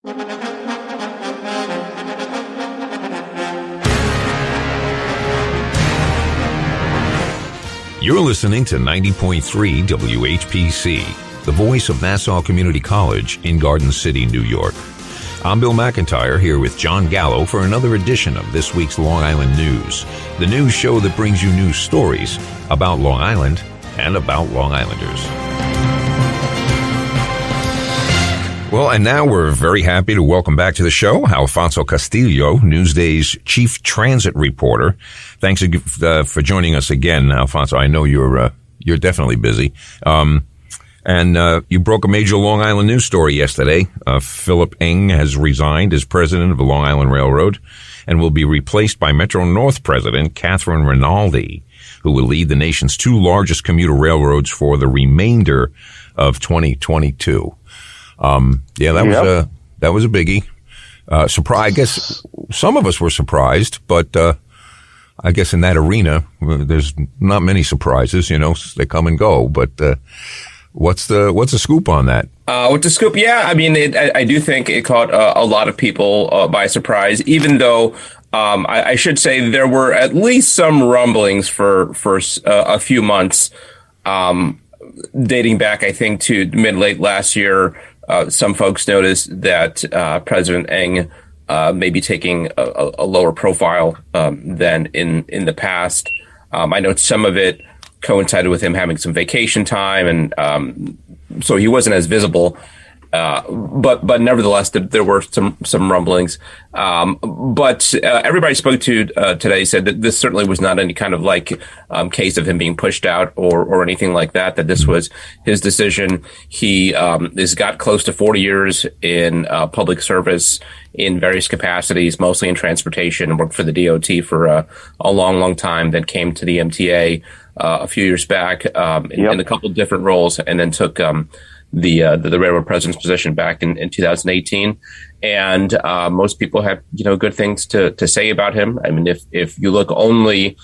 You're listening to 90.3 WHPC, the voice of Nassau Community College in Garden City, New York. I'm Bill McIntyre here with Jon Gallo for another edition of this week's Long Island News, the news show that brings you news stories about Long Island and about Long Islanders. Well, and now we're very happy to welcome back to the show Alfonso Castillo, Newsday's chief transit reporter. Thanks for joining us again, Alfonso. I know you're definitely busy. And you broke a major Long Island news story yesterday. Philip Eng has resigned as president of the Long Island Railroad and will be replaced by Metro-North president Catherine Rinaldi, who will lead the nation's two largest commuter railroads for the remainder of 2022. That was a biggie. Surprise. I guess some of us were surprised, but I guess in that arena, there's not many surprises. You know, they come and go. But what's the scoop on that? What's the scoop? Yeah, I mean, I do think it caught a lot of people by surprise, even though I should say there were at least some rumblings for a few months, dating back, I think, to mid-late last year. Some folks noticed that President Eng may be taking a lower profile than in the past. I know some of it coincided with him having some vacation time, and so he wasn't as visible. But nevertheless, there were some rumblings. But everybody I spoke to today said that this certainly was not any kind of case of him being pushed out or anything like that, that this was his decision. He has got close to 40 years in public service in various capacities, mostly in transportation, and worked for the DOT for a long, long time, then came to the MTA a few years back in a couple of different roles, and then took the railroad president's position back in 2018. And most people have, good things to say about him. I mean, if you look only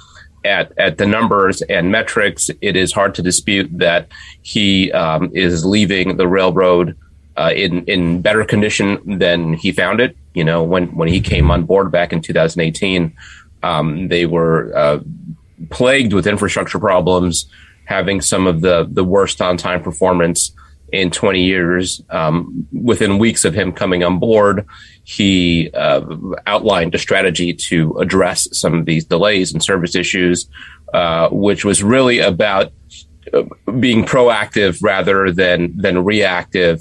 at the numbers and metrics, it is hard to dispute that he is leaving the railroad in better condition than he found it. When he came on board back in 2018, they were plagued with infrastructure problems, having some of the worst on-time performance in 20 years. Within weeks of him coming on board, he outlined a strategy to address some of these delays and service issues, which was really about being proactive rather than reactive,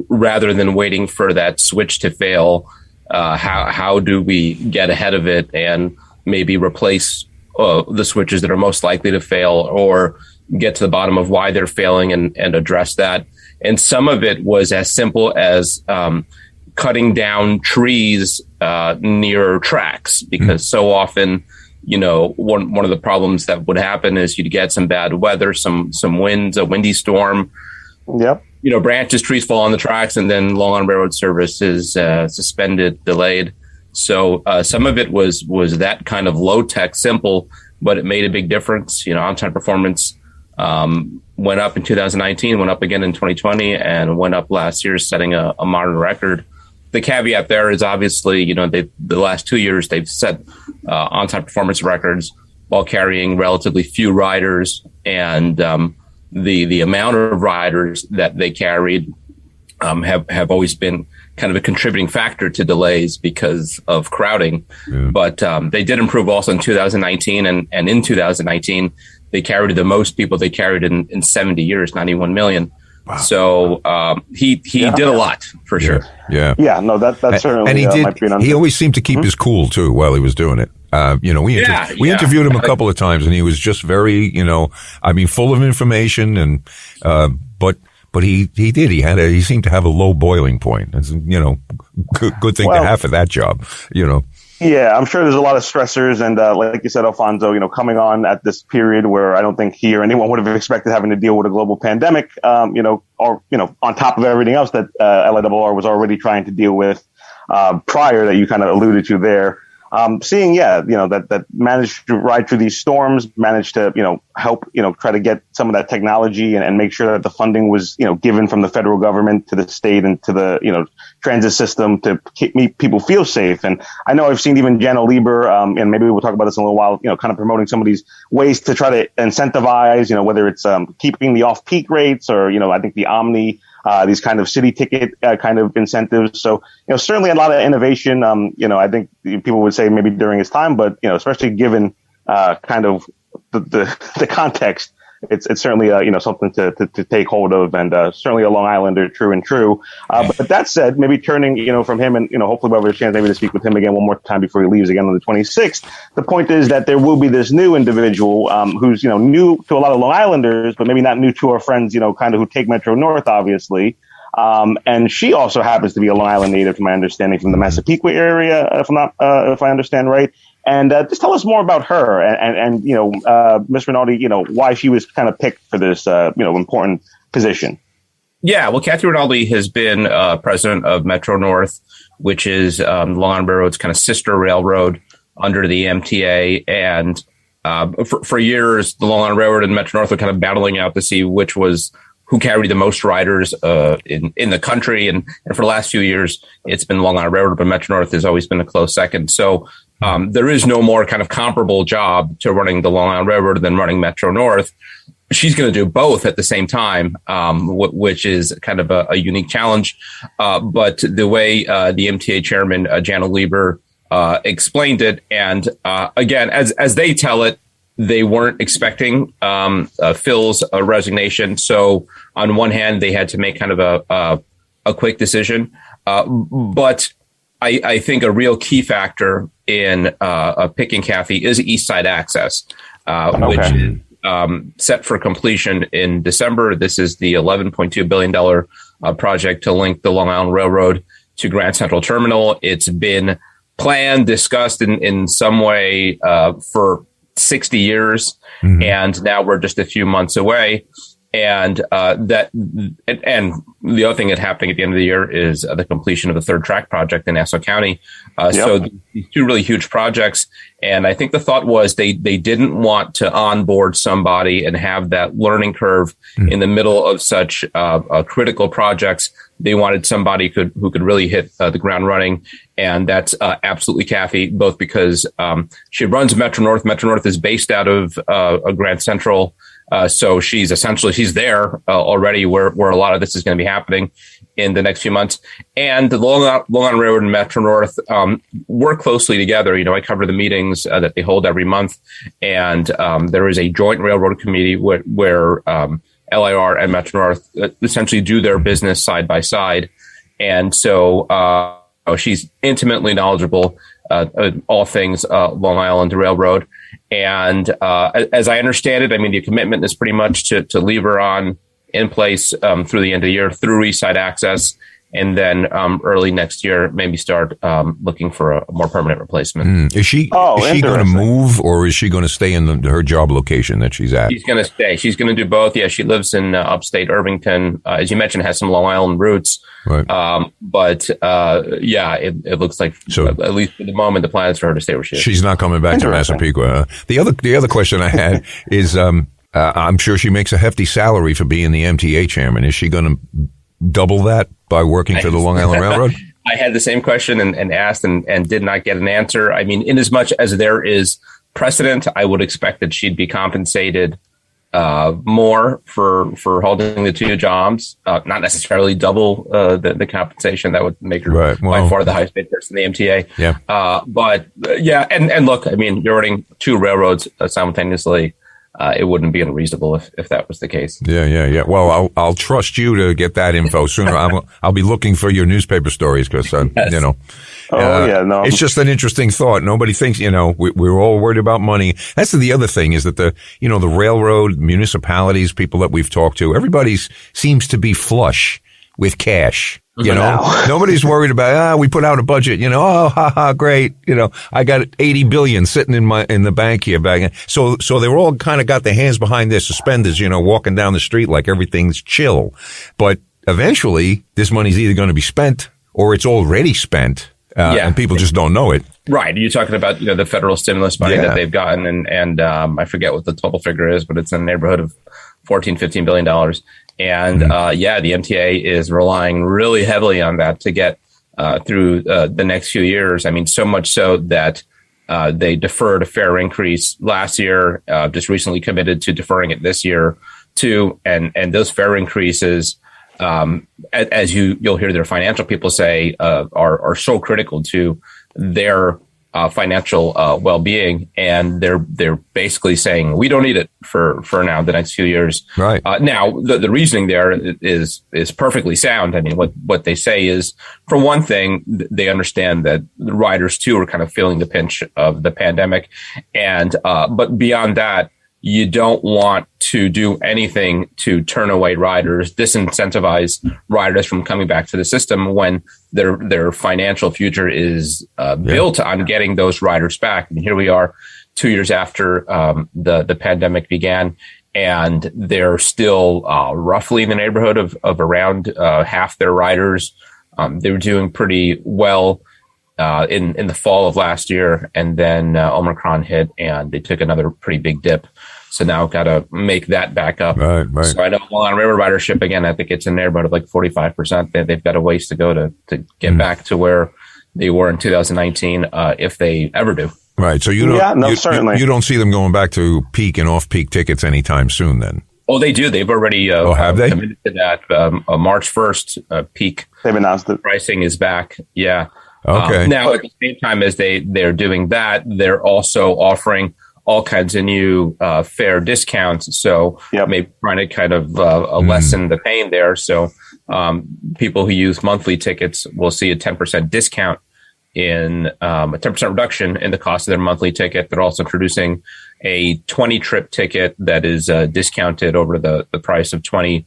rather than waiting for that switch to fail. How do we get ahead of it and maybe replace the switches that are most likely to fail, or get to the bottom of why they're failing and address that. And some of it was as simple as cutting down trees near tracks, because so often, one of the problems that would happen is you'd get some bad weather, some winds, a windy storm. Yep. Branches, trees fall on the tracks, and then Long Island Railroad service is suspended, delayed. So some of it was that kind of low tech, simple, but it made a big difference. On-time performance went up in 2019, went up again in 2020, and went up last year, setting a modern record. The caveat there is obviously, the last 2 years they've set on-time performance records while carrying relatively few riders, and the amount of riders that they carried have always been kind of a contributing factor to delays because of crowding. Yeah. But they did improve also in 2019, and in 2019 they carried the most people they carried in 70 years, 91 million. Wow. So he did a lot for sure. Yeah. No, that's certainly. And he always seemed to keep his cool too while he was doing it. We interviewed him a couple of times, and he was just very, full of information, and but he did. He seemed to have a low boiling point. It's, good thing to have for that job. Yeah, I'm sure there's a lot of stressors, and like you said, Alfonso, coming on at this period where I don't think he or anyone would have expected having to deal with a global pandemic, on top of everything else that LIRR was already trying to deal with prior, that you kind of alluded to there. seeing, that managed to ride through these storms, managed to, help, try to get some of that technology and make sure that the funding was, given from the federal government to the state and to the, transit system to make people feel safe. And I know I've seen even Jan LIRR, and maybe we'll talk about this in a little while, kind of promoting some of these ways to try to incentivize, whether it's keeping the off-peak rates or, I think the Omni, these kind of city ticket kind of incentives. So, certainly a lot of innovation. I think people would say maybe during his time, but, especially given kind of the context, it's certainly, something to take hold of, and certainly a Long Islander, true and true. But that said, maybe turning, from him and, hopefully we'll have a chance maybe to speak with him again one more time before he leaves again on the 26th. The point is that there will be this new individual who's, new to a lot of Long Islanders, but maybe not new to our friends, kind of who take Metro North, obviously. And she also happens to be a Long Island native, to my understanding, from the Massapequa area, if I understand right. And just tell us more about her and Ms. Rinaldi, why she was kind of picked for this, important position. Yeah, well, Kathy Rinaldi has been president of Metro North, which is Long Island Railroad's kind of sister railroad under the MTA. And for years, the Long Island Railroad and Metro North were kind of battling out to see who carried the most riders in the country. And for the last few years, it's been Long Island Railroad, but Metro North has always been a close second. So there is no more kind of comparable job to running the Long Island Railroad than running Metro North. She's going to do both at the same time, which is kind of a unique challenge. But the way the MTA chairman, Jan LIRR, explained it, and again, as they tell it, they weren't expecting Phil's resignation. So on one hand, they had to make kind of a quick decision. But I think a real key factor in picking Kathy is East Side Access, which is set for completion in December. This is the $11.2 billion project to link the Long Island Railroad to Grand Central Terminal. It's been planned, discussed in some way for 60 years, and now we're just a few months away. And and the other thing that's happening at the end of the year is the completion of the third track project in Nassau County. So these two really huge projects. And I think the thought was they didn't want to onboard somebody and have that learning curve in the middle of such critical projects. They wanted somebody who could really hit the ground running. And that's absolutely Kathy, both because she runs Metro North. Metro North is based out of Grand Central. So she's there already where a lot of this is going to be happening in the next few months. And the Long Island Railroad and Metro North work closely together. I cover the meetings that they hold every month. And there is a joint railroad committee where LIRR and Metro North essentially do their business side by side. And so she's intimately knowledgeable all things Long Island Railroad. And as I understand it, the commitment is pretty much to leave her on in place through the end of the year through East Side Access. And then early next year, maybe start looking for a more permanent replacement. Is she going to move, or is she going to stay in her job location that she's at? She's going to stay. She's going to do both. Yeah, she lives in upstate Irvington. As you mentioned, has some Long Island roots. Right. But it looks like, so, at least for the moment, the plan is for her to stay where she is. She's not coming back to Massapequa. The other question I had is, I'm sure she makes a hefty salary for being the MTA chairman. Is she going to double that by working for the Long Island Railroad? I had the same question and asked and did not get an answer. In as much as there is precedent, I would expect that she'd be compensated more for holding the two jobs, not necessarily double the compensation. That would make her by far the highest paid person in the MTA. Yeah. And look, you're running two railroads simultaneously. It wouldn't be unreasonable if that was the case. Yeah. Well, I'll trust you to get that info sooner. I'll be looking for your newspaper stories because, it's just an interesting thought. Nobody thinks, we're all worried about money. That's the other thing is that the railroad, municipalities, people that we've talked to, everybody seems to be flush with cash. Nobody's worried about, we put out a budget, great. I got 80 billion sitting in the bank here. So they're all kind of got their hands behind their suspenders, walking down the street like everything's chill. But eventually this money's either going to be spent or it's already spent. and people just don't know it. Right. You're talking about the federal stimulus money that they've gotten, and I forget what the total figure is, but it's in the neighborhood of $14-15 billion. And the MTA is relying really heavily on that to get through the next few years. I mean, so much so that they deferred a fare increase last year, just recently committed to deferring it this year too. And those fare increases, as you'll hear their financial people say, are so critical to their financial well-being, and they're basically saying we don't need it for now the next few years. Right. Now the reasoning there is perfectly sound. I mean, what they say is, for one thing, they understand that the riders too are kind of feeling the pinch of the pandemic, and but beyond that, you don't want to do anything to turn away riders, disincentivize riders from coming back to the system when their financial future is built on getting those riders back. And here we are 2 years after the pandemic began, and they're still roughly in the neighborhood of around half their riders. They were doing pretty well in the fall of last year, and then Omicron hit, and they took another pretty big dip. So now got to make that back up. Right. So I know on river ridership, again, I think it's in the neighborhood of like 45%. They've got a ways to go to get back to where they were in 2019, if they ever do. Right. So certainly. You don't see them going back to peak and off-peak tickets anytime soon then? Oh, they do. They've already have they? committed to that. March 1st peak. They've announced it. Pricing is back. Yeah. Okay. Now, at the same time as they're doing that, they're also offering all kinds of new fare discounts. So maybe trying to kind of lessen the pain there. So people who use monthly tickets will see a 10% discount in a 10% reduction in the cost of their monthly ticket. They're also introducing a 20 trip ticket that is discounted over the price of 20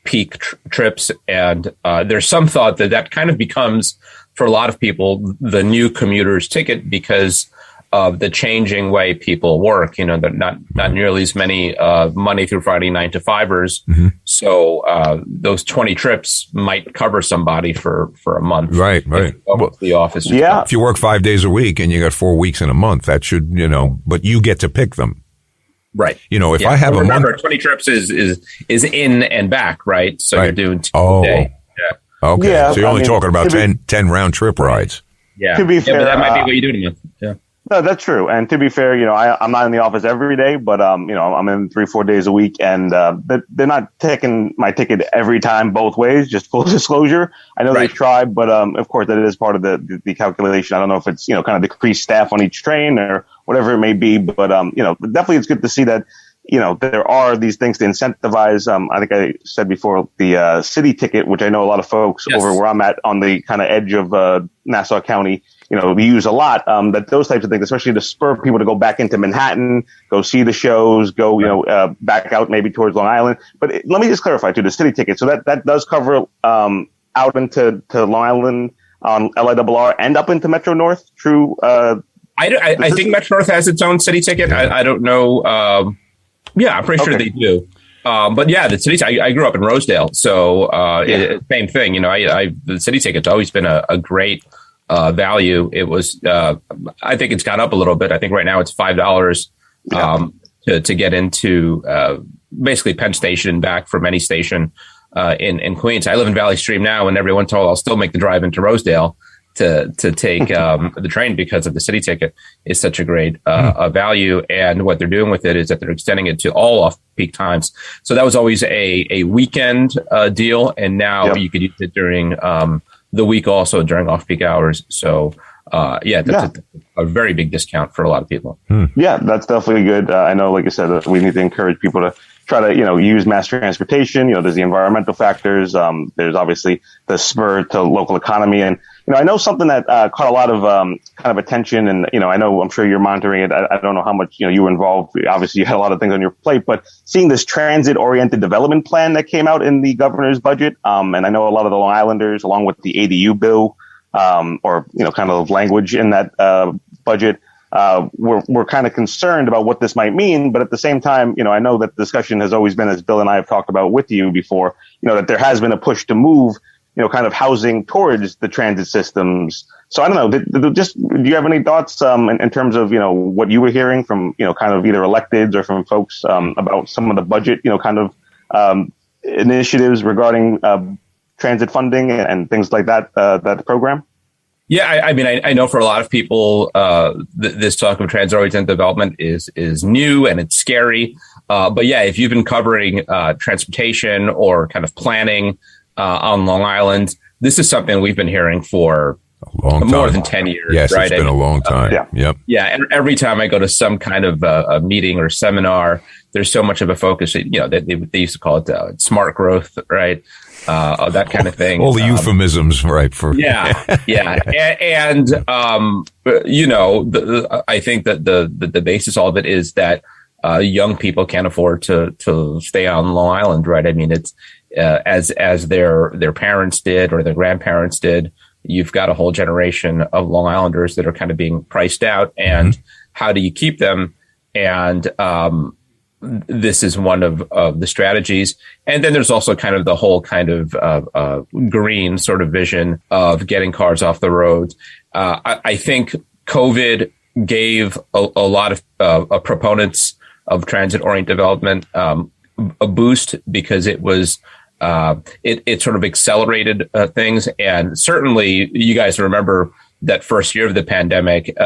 peak trips. And there's some thought that kind of becomes, for a lot of people, the new commuter's ticket because of the changing way people work. They're not nearly as many Monday through Friday 9-to-5ers. Mm-hmm. So those 20 trips might cover somebody for a month. Right. Well, the office. Yeah. If you work 5 days a week and you got 4 weeks in a month, that should, but you get to pick them. Right. If I have a month, 20 trips is in and back, right? So you're doing 2 a day. Yeah. Okay. Yeah, so you're only talking about 10 round trip rides. Yeah. To be fair, but that might be what you do in a month. Yeah. No, that's true. And to be fair, I'm not in the office every day, but, I'm in 3-4 days a week, and they're not taking my ticket every time both ways, just full disclosure. I know they tried, but of course, that is part of the calculation. I don't know if it's, kind of decreased staff on each train or whatever it may be, but, definitely it's good to see that, there are these things to incentivize. I think I said before the city ticket, which I know a lot of folks over where I'm at on the kind of edge of Nassau County, we use a lot, that those types of things, especially to spur people to go back into Manhattan, go see the shows, go, back out maybe towards Long Island. But let me just clarify too, the city ticket. So that does cover, out into Long Island on LIRR and up into Metro North. True. I think Metro North has its own city ticket. I don't know. I'm pretty sure they do. But the city, I grew up in Rosedale. So, same thing, the city ticket's always been a great, value. It was, I think it's gone up a little bit. I think right now it's $5 to get into basically Penn Station and back from any station in Queens. I live in Valley Stream now, and every once in a while I'll still make the drive into Rosedale to take the train because of the city ticket is such a great value. And what they're doing with it is that they're extending it to all off-peak times. So that was always a weekend deal, and now you could use it during the week also during off-peak hours. So, that's a very big discount for a lot of people. Yeah, that's definitely good. I know, like I said, we need to encourage people to try to, use mass transportation. There's the environmental factors. There's obviously the spur to local economy. And, I know something that caught a lot of kind of attention. And, I know I'm sure you're monitoring it. I don't know how much, you were involved. Obviously, you had a lot of things on your plate. But seeing this transit-oriented development plan that came out in the governor's budget, and I know a lot of the Long Islanders, along with the ADU bill, or, kind of language in that budget, we're kind of concerned about what this might mean. But at the same time, I know that the discussion has always been, as Bill and I have talked about with you before, that there has been a push to move kind of housing towards the transit systems. So I don't know, do you have any thoughts in terms of, what you were hearing from, kind of either electeds or from folks about some of the budget, kind of initiatives regarding transit funding and things like that, that program? Yeah, I know for a lot of people, this talk of transit-oriented development is new and it's scary. But yeah, if you've been covering transportation or kind of planning on Long Island, this is something we've been hearing for more than 10 years. Yes, right? It's been a long time. Yeah. Yep. Yeah, and every time I go to some kind of a meeting or seminar, there's so much of a focus. They used to call it smart growth, right? That kind of thing. All the euphemisms, right? Yeah. And I think that the basis of all of it is that young people can't afford to stay on Long Island, right? I mean, it's as their parents did or their grandparents did. You've got a whole generation of Long Islanders that are kind of being priced out, and how do you keep them? And this is one of the strategies. And then there's also kind of the whole kind of green sort of vision of getting cars off the road. I think COVID gave a lot of proponents of transit-oriented development a boost because it was it sort of accelerated things. And certainly you guys remember that first year of the pandemic,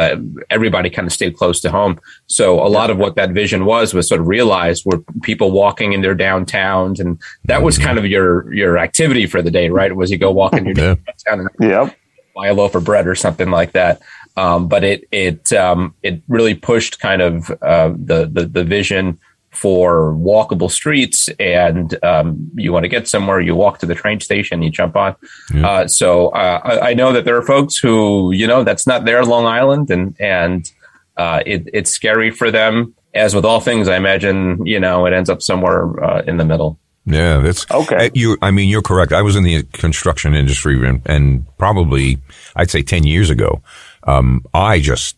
everybody kind of stayed close to home. So a lot of what that vision was sort of realized were people walking in their downtowns. And that was kind of your activity for the day, right? Was you go walk in your downtown and buy a loaf of bread or something like that. But it really pushed kind of the vision for walkable streets, and you want to get somewhere, you walk to the train station, you jump on. So I know that there are folks who, that's not their Long Island, and it's scary for them. As with all things, I imagine, it ends up somewhere in the middle. Yeah, that's okay. You're correct. I was in the construction industry, and probably, I'd say 10 years ago, I just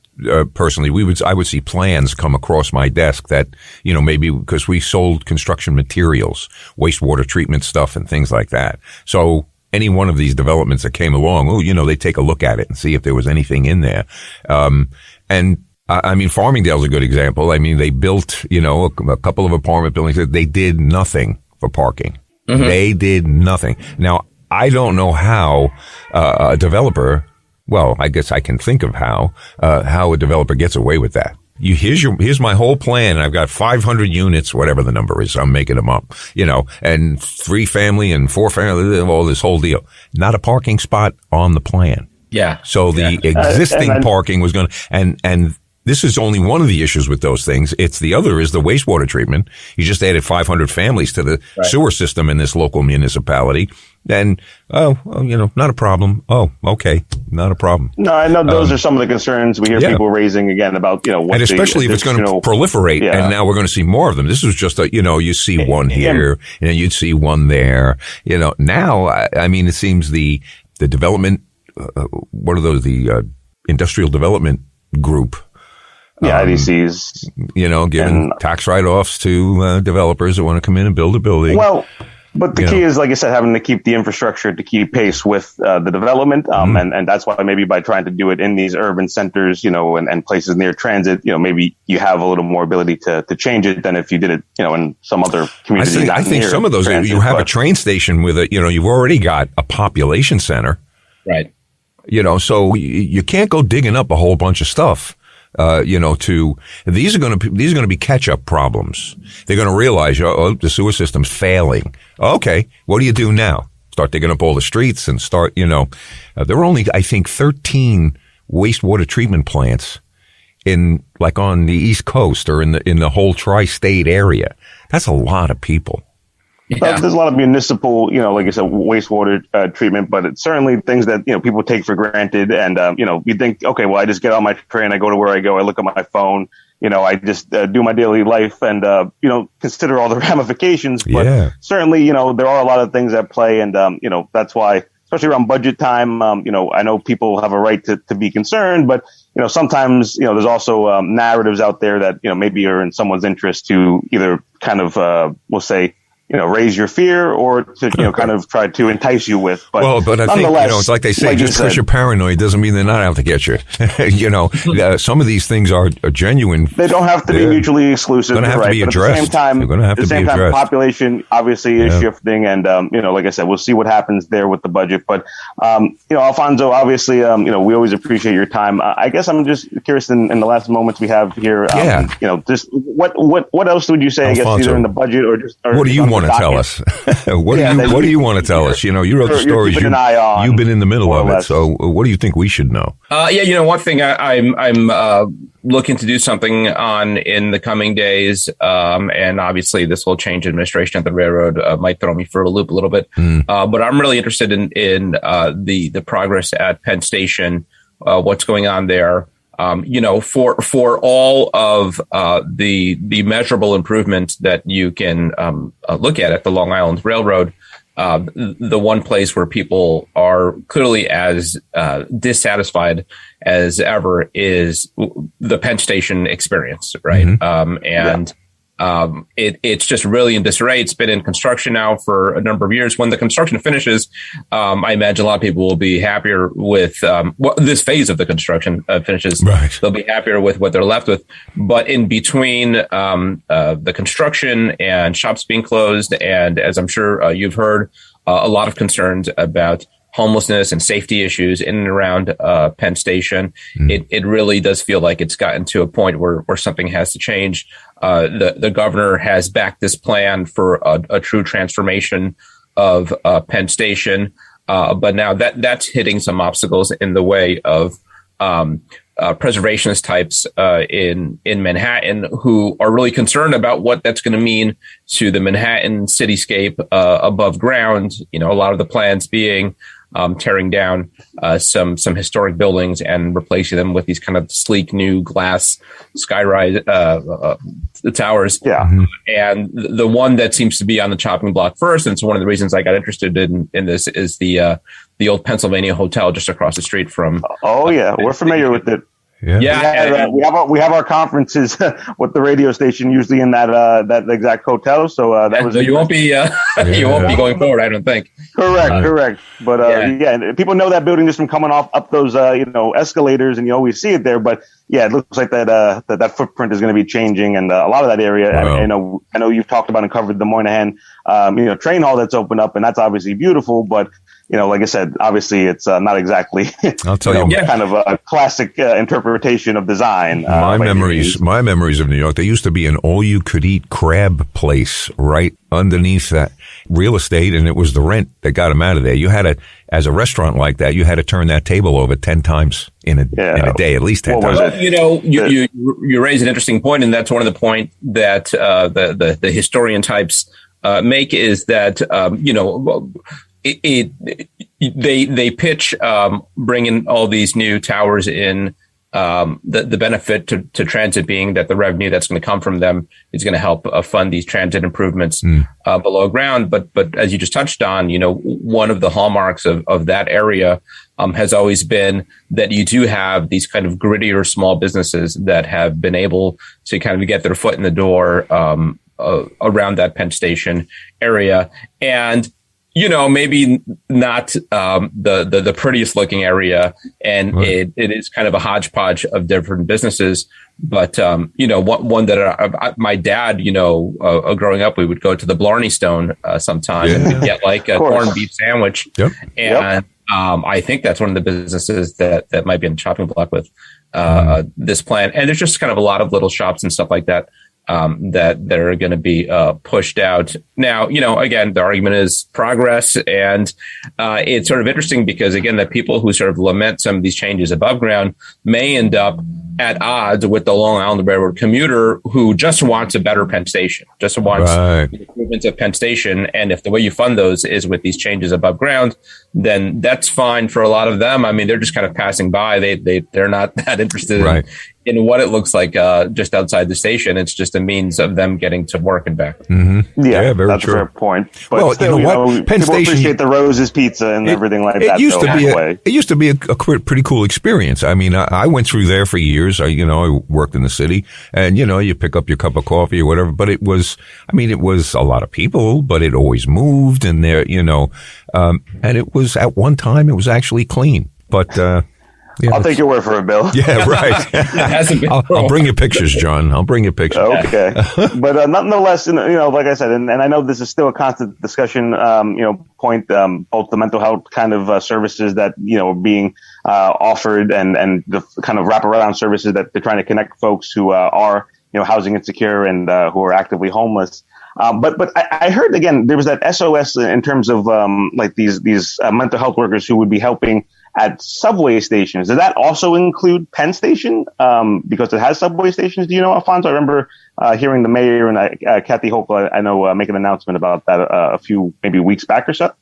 personally, I would see plans come across my desk that, maybe because we sold construction materials, wastewater treatment stuff and things like that. So any one of these developments that came along, they take a look at it and see if there was anything in there. And Farmingdale's a good example. I mean, they built, a couple of apartment buildings that they did nothing for parking. Mm-hmm. They did nothing. Now, I don't know how a developer, well, I guess I can think of how a developer gets away with that. Here's my whole plan. I've got 500 units, whatever the number is. I'm making them up, and 3 family and 4 family, all this whole deal. Not a parking spot on the plan. Yeah. So the existing parking was going to, and this is only one of the issues with those things. The other is the wastewater treatment. You just added 500 families to the sewer system in this local municipality. And, not a problem. Oh, okay. Not a problem. No, I know those are some of the concerns we hear people raising again about, what and especially if it's going to proliferate. And now we're going to see more of them. This was just you see one here and you'd see one there, now, it seems the development, what are those? The, industrial development group. IDCs. Giving tax write-offs to developers that want to come in and build a building. Well, but the key is, like I said, having to keep the infrastructure to keep pace with the development. And that's why maybe by trying to do it in these urban centers, and places near transit, maybe you have a little more ability to change it than if you did it, in some other community. I think some of those, you have a train station with you've already got a population center. Right. So you can't go digging up a whole bunch of stuff. These are going to be catch-up problems. They're going to realize, the sewer system's failing. Okay, what do you do now? Start digging up all the streets and start, there are only, I think, 13 wastewater treatment plants on the East Coast or in the whole tri-state area. That's a lot of people. Yeah. There's a lot of municipal, like I said, wastewater treatment, but it's certainly things that, people take for granted. And, you think, okay, well, I just get on my train, I go to where I go, I look at my phone, I just do my daily life and, consider all the ramifications. But certainly, there are a lot of things at play. And, that's why, especially around budget time, I know people have a right to be concerned, but, sometimes, there's also narratives out there that, maybe are in someone's interest to either kind of, we'll say, raise your fear or to, kind of try to entice you with. But I think, it's like they say, just because you're paranoid doesn't mean they're not out to get you. Some of these things are genuine. They don't have to be mutually exclusive. They're going to have to be addressed. They're going to have to be addressed. Population obviously is shifting, and like I said, we'll see what happens there with the budget. But Alfonso, obviously, we always appreciate your time. I guess I'm just curious in the last moments we have here. Just what else would you say? Alfonso, I guess either in the budget or just. Or what do you want to tell us? What do you want to tell us? You wrote the stories. You've been in the middle of it. So what do you think we should know? One thing I'm looking to do something on in the coming days, and obviously this whole change in administration at the railroad might throw me for a loop a little bit. But I'm really interested in the progress at Penn Station, what's going on there. For all of the measurable improvements that you can look at the Long Island Railroad, the one place where people are clearly as dissatisfied as ever is the Penn Station experience, right? It's just really in disarray. It's been in construction now for a number of years. When the construction finishes, I imagine a lot of people will be happier with this phase of the construction finishes. Right. They'll be happier with what they're left with. But in between the construction and shops being closed, and as I'm sure you've heard, a lot of concerns about homelessness and safety issues in and around Penn Station. It really does feel like it's gotten to a point where something has to change. The governor has backed this plan for a true transformation of Penn Station, but now that's hitting some obstacles in the way of preservationist types in Manhattan who are really concerned about what that's going to mean to the Manhattan cityscape above ground. A lot of the plans being tearing down some historic buildings and replacing them with these kind of sleek new glass skyrise towers. And the one that seems to be on the chopping block first, and it's one of the reasons I got interested in this, is the old Pennsylvania Hotel just across the street from. We're familiar with it. Yeah. We have our conferences with the radio station usually in that exact hotel. So that was. So you won't be you won't be going forward, I don't think. Correct. But and people know that building just from coming up those escalators, and you always see it there. But it looks like that footprint is going to be changing, and a lot of that area. Wow. I know you've talked about and covered the Moynihan train hall that's opened up, and that's obviously beautiful, but. Like I said, obviously it's not exactly I'll tell you, kind of a classic interpretation of design. My memories of New York, there used to be an all-you-could-eat crab place right underneath that real estate, and it was the rent that got them out of there. You had as a restaurant like that, you had to turn that table over 10 times in a day, at least 10 times. You raise an interesting point, and that's one of the points that the historian types make is that they pitch bringing all these new towers in, the benefit to transit being that the revenue that's going to come from them is going to help fund these transit improvements below ground. But as you just touched on, one of the hallmarks of that area has always been that you do have these kind of grittier small businesses that have been able to kind of get their foot in the door around that Penn Station area. And maybe not the prettiest looking area, and it is kind of a hodgepodge of different businesses. But one that my dad, growing up, we would go to the Blarney Stone sometime and get like a corned beef sandwich, and I think that's one of the businesses that might be in the chopping block with this plan. And there's just kind of a lot of little shops and stuff like that. That are going to be pushed out. Now, again, the argument is progress. And it's sort of interesting because, again, the people who sort of lament some of these changes above ground may end up at odds with the Long Island Railroad commuter who just wants a better Penn Station, just wants improvements of Penn Station. And if the way you fund those is with these changes above ground, then that's fine for a lot of them. I mean, they're just kind of passing by. They're not that interested in what it looks like just outside the station. It's just a means of them getting to work and back. Mm-hmm. Yeah, very that's true. a fair point. But well, still, you know what? Penn people Station appreciate the Rose's Pizza and everything like that. It used to be a pretty cool experience. I mean, I went through there for years. I worked in the city, and you pick up your cup of coffee or whatever. But it was a lot of people, but it always moved, and there, and it was at one time it was actually clean, but. I'll take your word for it, Bill. Yeah, right. I'll bring you pictures, John. I'll bring you pictures. Okay. But nonetheless, like I said, and I know this is still a constant discussion, point, both the mental health kind of services that, are being offered and the kind of wraparound services that they're trying to connect folks who are, housing insecure and who are actively homeless. But I heard, again, there was that SOS in terms of like these mental health workers who would be helping at subway stations. Does that also include Penn Station? Because it has subway stations. Do you know, Alfonso? I remember hearing the mayor and Kathy Hochul, I know, make an announcement about that a few maybe weeks back or so.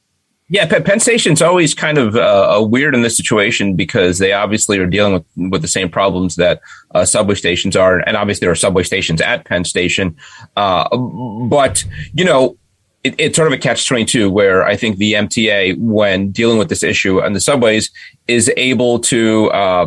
Yeah, Penn Station's always kind of weird in this situation because they obviously are dealing with the same problems that subway stations are. And obviously there are subway stations at Penn Station. But, it's sort of a catch-22 where I think the MTA, when dealing with this issue on the subways, is able to, I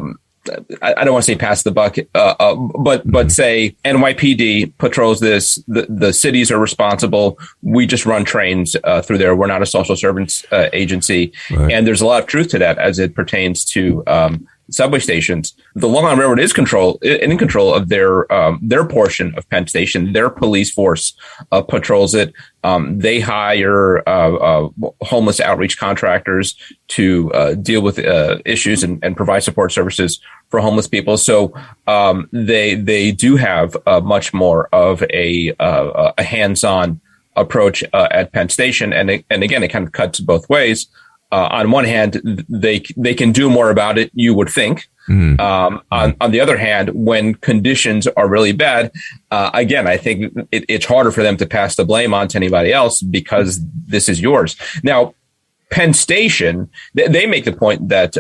don't want to say pass the buck, but say NYPD patrols this. The cities are responsible. We just run trains through there. We're not a social service agency. Right. And there's a lot of truth to that as it pertains to subway stations. The Long Island Railroad is in control of their portion of Penn Station. Their police force patrols it. They hire homeless outreach contractors to deal with issues and provide support services for homeless people. So they do have much more of a hands-on approach at Penn Station, and again, it kind of cuts both ways. On one hand, they can do more about it, you would think. On the other hand, when conditions are really bad, again, I think it's harder for them to pass the blame on to anybody else because this is yours. Now, Penn Station, they make the point that,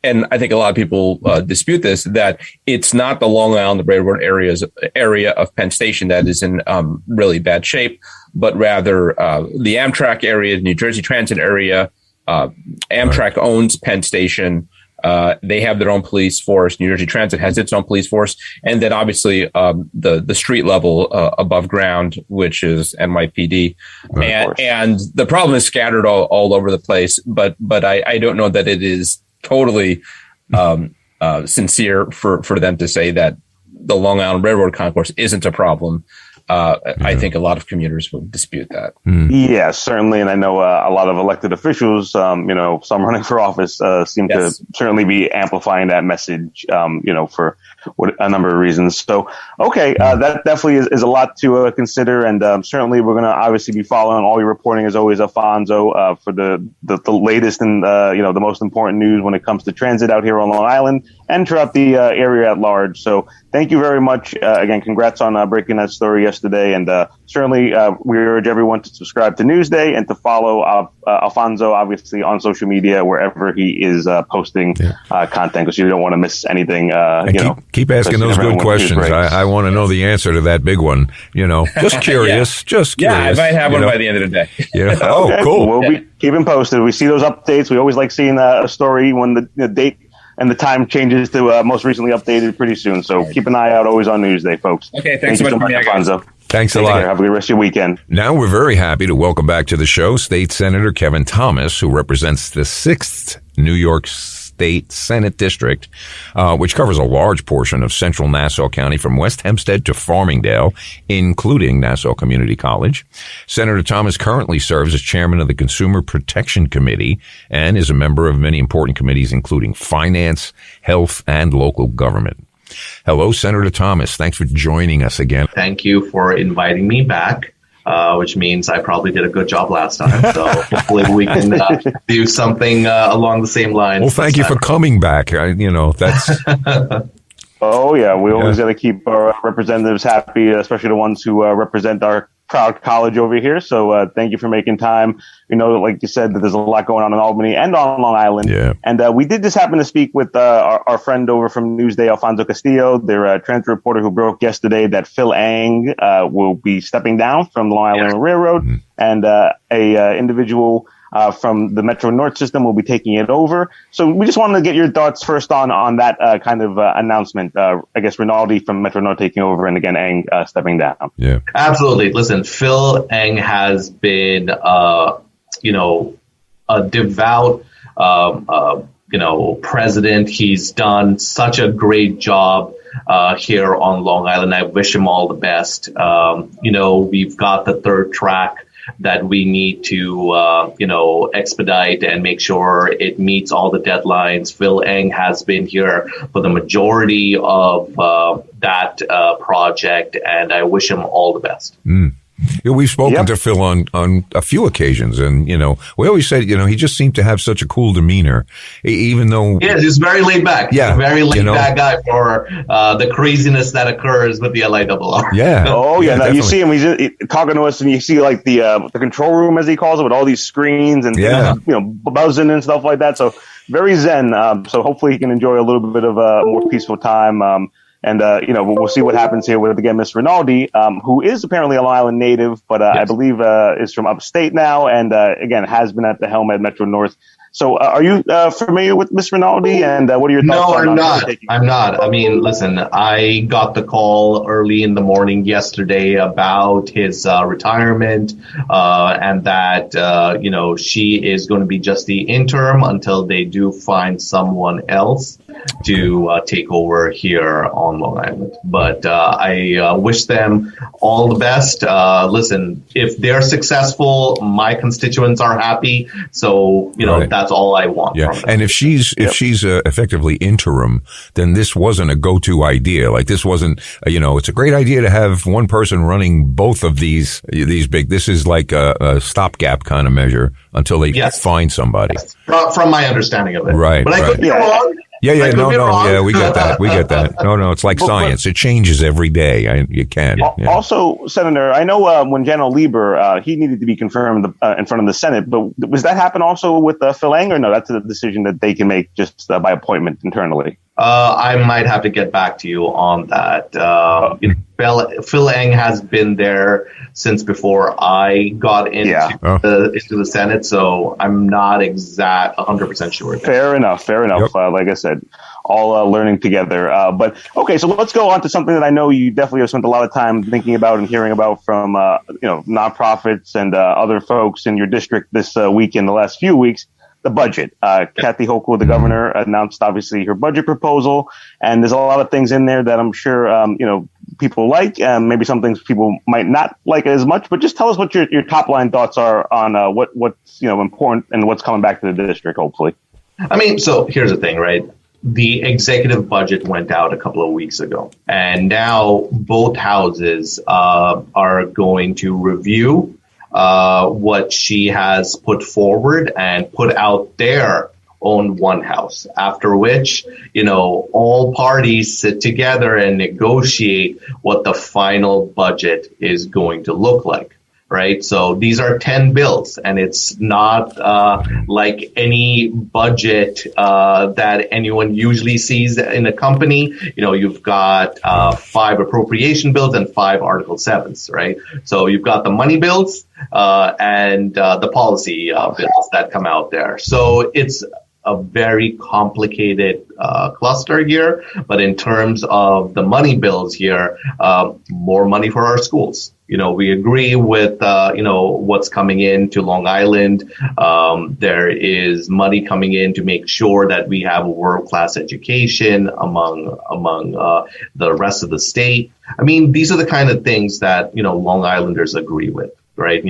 and I think a lot of people dispute this, that it's not the Long Island Railroad area of Penn Station that is in really bad shape, but rather the Amtrak area, the New Jersey Transit area. Amtrak owns Penn Station. They have their own police force. New Jersey Transit has its own police force. And then obviously the street level above ground, which is NYPD. And the problem is scattered all over the place. But I don't know that it is totally sincere for them to say that the Long Island Railroad concourse isn't a problem. I think a lot of commuters would dispute that. Yeah, certainly. And I know a lot of elected officials, some running for office, seem to certainly be amplifying that message, for a number of reasons. So, okay, that definitely is a lot to consider. And certainly we're going to obviously be following all your reporting, as always, Alfonso, for the latest and, the most important news when it comes to transit out here on Long Island and throughout the area at large. So thank you very much. Again, congrats on breaking that story yesterday. And certainly we urge everyone to subscribe to Newsday and to follow Alfonso, obviously, on social media, wherever he is posting content, because you don't want to miss anything. Keep asking those good questions. I want to know the answer to that big one. Just curious. Just curious. Yeah, I might have one by the end of the day. Oh, okay, cool. We'll be keeping posted. We see those updates. We always like seeing a story when the date and the time changes to most recently updated pretty soon. So keep an eye out always on Newsday, folks. Okay, thanks so much, Alfonso. Thanks a lot. Have a good rest of your weekend. Now we're very happy to welcome back to the show State Senator Kevin Thomas, who represents the 6th New York State Senate District, which covers a large portion of central Nassau County from West Hempstead to Farmingdale, including Nassau Community College. Senator Thomas currently serves as chairman of the Consumer Protection Committee and is a member of many important committees, including finance, health, and local government. Hello, Senator Thomas. Thanks for joining us again. Thank you for inviting me back, which means I probably did a good job last time. So hopefully we can do something along the same lines. Well, thank you for coming back. That's... Oh, yeah. We always got to keep our representatives happy, especially the ones who represent our proud college over here. So thank you for making time. We know, like you said, that there's a lot going on in Albany and on Long Island. Yeah. And we did just happen to speak with our friend over from Newsday, Alfonso Castillo, their transit reporter, who broke yesterday that Phil Eng will be stepping down from the Long Island Railroad, and a individual from the Metro North system will be taking it over. So we just wanted to get your thoughts first on that kind of announcement. I guess Rinaldi from Metro North taking over, and again, Eng stepping down. Yeah, absolutely. Listen, Phil Eng has been, a devout, president. He's done such a great job here on Long Island. I wish him all the best. We've got the third track that we need to, expedite and make sure it meets all the deadlines. Phil Eng has been here for the majority of that project, and I wish him all the best. We've spoken to Phil on a few occasions, and, we always said, he just seemed to have such a cool demeanor, even though... Yeah, he's very laid back. Yeah. He's a very laid back guy for the craziness that occurs with the LIRR. Yeah. Oh, yeah. You see him, he's talking to us, and you see, like, the control room, as he calls it, with all these screens and, buzzing and stuff like that. So very zen. So hopefully he can enjoy a little bit of a more peaceful time. And, we'll see what happens here with, again, Miss Rinaldi, who is apparently a Long Island native, but I believe is from upstate now, and, again, has been at the helm at Metro North. So are you familiar with Miss Rinaldi, and what are your thoughts? No, I'm not. I mean, listen, I got the call early in the morning yesterday about his retirement, and that, she is going to be just the interim until they do find someone else to take over here on Long Island. But I wish them all the best. Listen, if they're successful, my constituents are happy. So, that's all I want. Yeah. From them. And if she's effectively interim, then this wasn't a go-to idea. Like, this wasn't, it's a great idea to have one person running both of these big. This is like a stopgap kind of measure until they find somebody. Yes. From my understanding of it. Right. But I could be wrong. Yeah, we get that. No, it's like science. It changes every day. You can. Yeah. Also, Senator, I know when General Lieber, he needed to be confirmed in front of the Senate, but does that happen also with Phil Eng, or no, that's a decision that they can make just by appointment internally? I might have to get back to you on that. Phil Eng has been there since before I got into the Senate, so I'm not 100% sure. Fair enough. Yep. Like I said, all learning together. But okay, so let's go on to something that I know you definitely have spent a lot of time thinking about and hearing about from nonprofits and other folks in your district this week in the last few weeks. The budget. Kathy Hochul, the governor, announced obviously her budget proposal, and there's a lot of things in there that I'm sure people like, maybe some things people might not like as much. But just tell us what your top line thoughts are on what's important and what's coming back to the district. Hopefully, I mean, so here's the thing, right? The executive budget went out a couple of weeks ago, and now both houses are going to review what she has put forward and put out their own one house, after which, all parties sit together and negotiate what the final budget is going to look like. Right. So these are 10 bills, and it's not like any budget that anyone usually sees in a company. You've got 5 appropriation bills and 5 Article 7s. Right. So you've got the money bills and the policy bills that come out there. So it's a very complicated cluster here. But in terms of the money bills here, more money for our schools. We agree with, what's coming into Long Island. There is money coming in to make sure that we have a world-class education among the rest of the state. I mean, these are the kind of things that, Long Islanders agree with, right?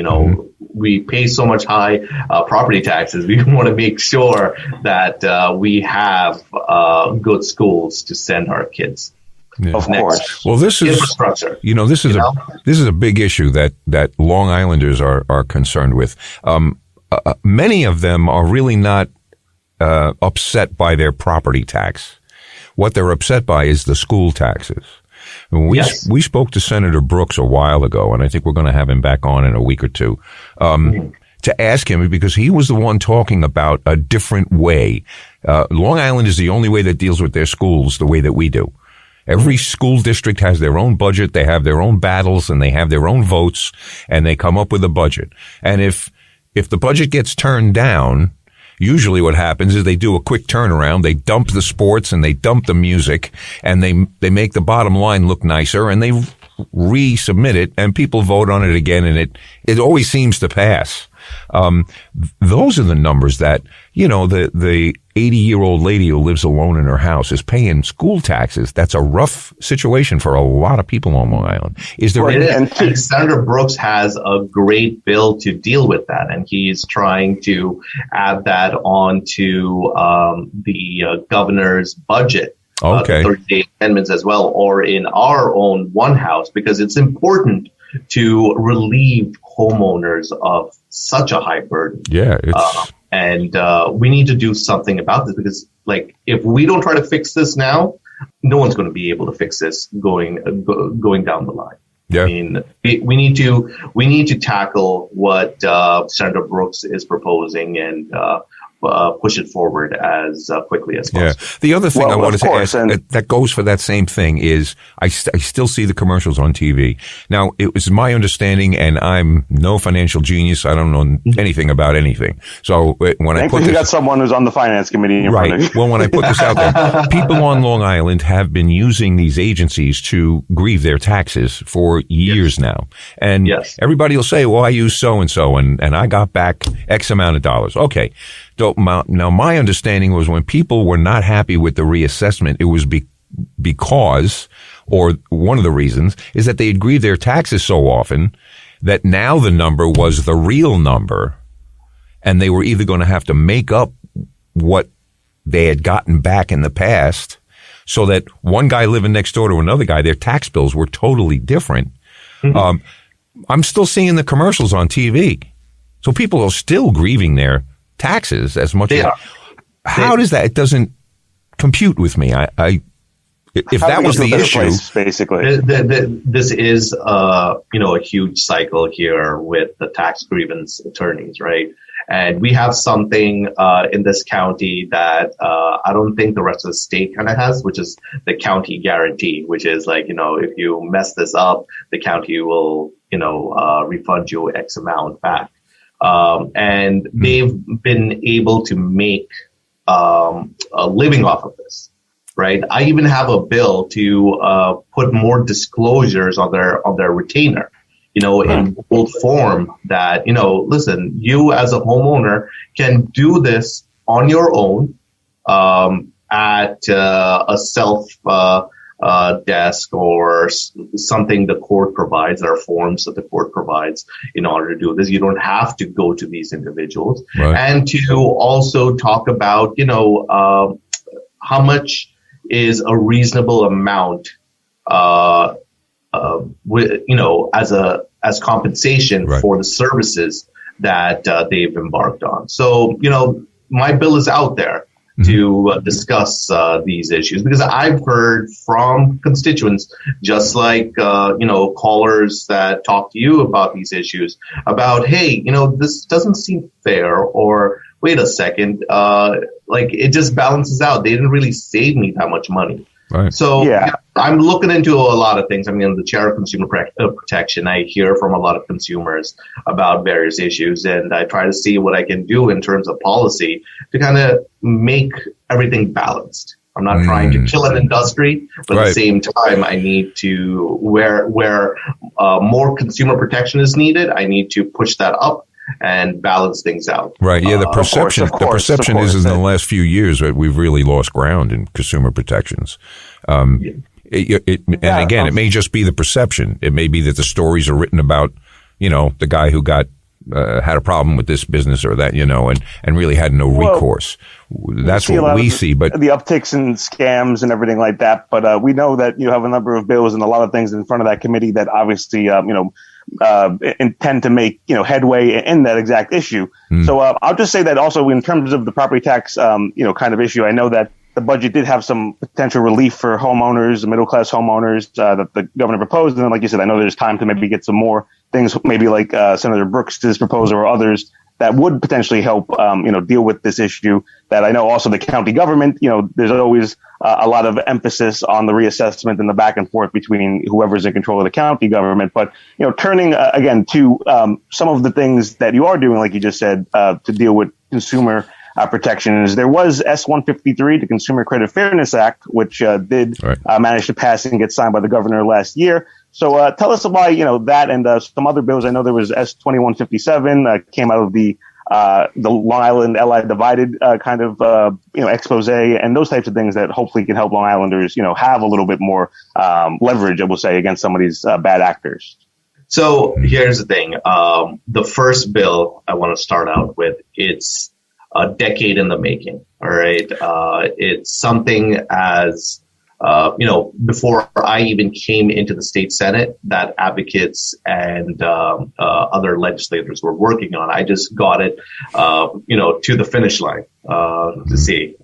We pay so much high property taxes. We want to make sure that we have good schools to send our kids. Yeah. Of course. Well, this is infrastructure. This is a big issue that Long Islanders are concerned with. Many of them are really not upset by their property tax. What they're upset by is the school taxes. We spoke to Senator Brooks a while ago, and I think we're going to have him back on in a week or two. To ask him, because he was the one talking about a different way. Long Island is the only way that deals with their schools the way that we do. Every school district has their own budget, they have their own battles, and they have their own votes, and they come up with a budget. And if the budget gets turned down, usually what happens is they do a quick turnaround, they dump the sports and they dump the music, and they make the bottom line look nicer, and they resubmit it, and people vote on it again, and it always seems to pass. Those are the numbers that, the 80-year-old lady who lives alone in her house is paying school taxes. That's a rough situation for a lot of people on Long Island. Is there and Senator Brooks has a great bill to deal with that, and he's trying to add that onto the governor's budget. Okay. 38 amendments as well, or in our own one house, because it's important to relieve homeowners of such a high burden. Yeah. And we need to do something about this, because if we don't try to fix this now, no one's going to be able to fix this going down the line. Yeah. I mean, we need to tackle what Senator Brooks is proposing and push it forward as quickly as possible. Yeah. The other thing I wanted to ask that goes for that same thing is I still see the commercials on TV. Now, it was my understanding, and I'm no financial genius. I don't know anything about anything. So when I put you got someone who's on the finance committee in front of you. Well, when I put this out there, people on Long Island have been using these agencies to grieve their taxes for years now. And everybody will say, well, I use so-and-so and I got back X amount of dollars. Okay. Now, my understanding was when people were not happy with the reassessment, it was because, or one of the reasons, is that they had grieved their taxes so often that now the number was the real number, and they were either going to have to make up what they had gotten back in the past, so that one guy living next door to another guy, their tax bills were totally different. Mm-hmm. I'm still seeing the commercials on TV. So people are still grieving their taxes as much as how does that? It doesn't compute with me. If that was the issue, basically, this is a huge cycle here with the tax grievance attorneys, right? And we have something in this county that I don't think the rest of the state kind of has, which is the county guarantee, which is if you mess this up, the county will refund you X amount back. And they've been able to make a living off of this, right? I even have a bill to put more disclosures on their retainer, in bold form that, listen, you as a homeowner can do this on your own at a self desk or something the court provides. There are forms that the court provides in order to do this. You don't have to go to these individuals. Right. And to also talk about, how much is a reasonable amount, as compensation for the services that they've embarked on. So, my bill is out there to discuss these issues, because I've heard from constituents, just like callers that talk to you about these issues, about, hey, this doesn't seem fair, or wait a second, it just balances out. They didn't really save me that much money. Right. So I'm looking into a lot of things. I mean, the chair of consumer protection, I hear from a lot of consumers about various issues, and I try to see what I can do in terms of policy to kind of make everything balanced. I'm not trying to kill an industry, but at the same time, I need to, where more consumer protection is needed, I need to push that up and balance things out. Right. Yeah. The perception is in the last few years that we've really lost ground in consumer protections. And again, it may just be the perception. It may be that the stories are written about, the guy who got, had a problem with this business or that, and really had no recourse. That's what we see. But the upticks in scams and everything like that. But we know that you have a number of bills and a lot of things in front of that committee that obviously, intend to make, headway in that exact issue. So I'll just say that also in terms of the property tax, kind of issue, I know that the budget did have some potential relief for homeowners, middle-class homeowners that the governor proposed. And then, like you said, I know there's time to maybe get some more things, maybe like Senator Brooks' proposal or others that would potentially help, deal with this issue. That I know also the county government, there's always a lot of emphasis on the reassessment and the back and forth between whoever's in control of the county government. But, turning again to some of the things that you are doing, like you just said, to deal with consumer protections. There was S-153, the Consumer Credit Fairness Act, which did manage to pass and get signed by the governor last year. So tell us about, that and some other bills. I know there was S-2157 came out of the Long Island LI divided expose and those types of things that hopefully can help Long Islanders, have a little bit more leverage, I will say, against some of these bad actors. So here's the thing. The first bill I want to start out with, it's a decade in the making. All right. It's something as, before I even came into the state Senate that advocates and other legislators were working on. I just got it, to the finish line to see.